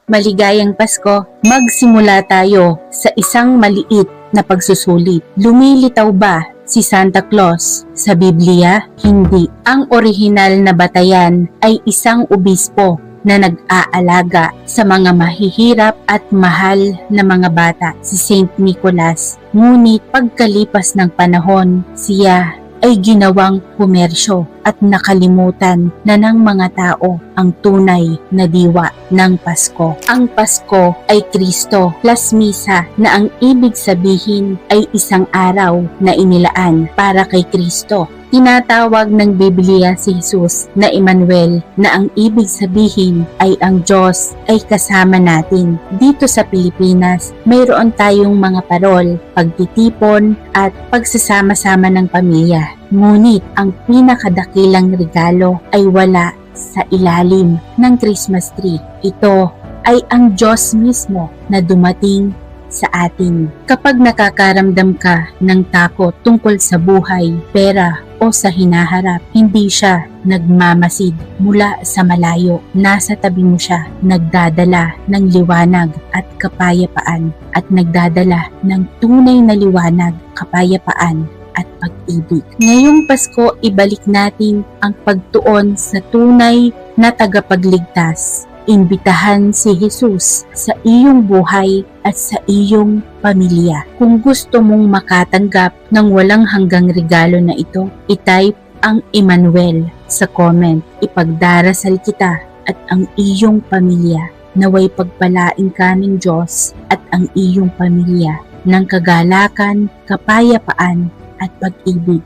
Maligayang Pasko, magsimula tayo sa isang maliit na pagsusulit. Lumilitaw ba si Santa Claus sa Biblia? Hindi. Ang orihinal na batayan ay isang obispo na nag-aalaga sa mga mahihirap at mahal na mga bata, si Saint Nicholas. Ngunit pagkalipas ng panahon, siya ay ginawang komersyo at nakalimutan na ng mga tao ang tunay na diwa ng Pasko. Ang Pasko ay Kristo plus misa na ang ibig sabihin ay isang araw na inilaan para kay Kristo. Tinatawag ng Biblia si Jesus na Emmanuel na ang ibig sabihin ay ang Diyos ay kasama natin. Dito sa Pilipinas, mayroon tayong mga parol, pagtitipon at pagsasama-sama ng pamilya. Ngunit ang pinakadakilang regalo ay wala sa ilalim ng Christmas tree. Ito ay ang Diyos mismo na dumating sa atin. Kapag nakakaramdam ka ng takot tungkol sa buhay, pera o sa hinaharap, hindi siya nagmamasid mula sa malayo. Nasa tabi mo siya, nagdadala ng liwanag at kapayapaan at nagdadala ng tunay na liwanag, kapayapaan at pag-ibig. Ngayong Pasko, ibalik natin ang pagtuon sa tunay na tagapagligtas. Imbitahan si Jesus sa iyong buhay at sa iyong pamilya. Kung gusto mong makatanggap ng walang hanggang regalo na ito, itype ang Emmanuel sa comment. Ipagdarasal kita at ang iyong pamilya. Naway pagpalain ka ng Diyos at ang iyong pamilya ng kagalakan, kapayapaan at pag-ibig.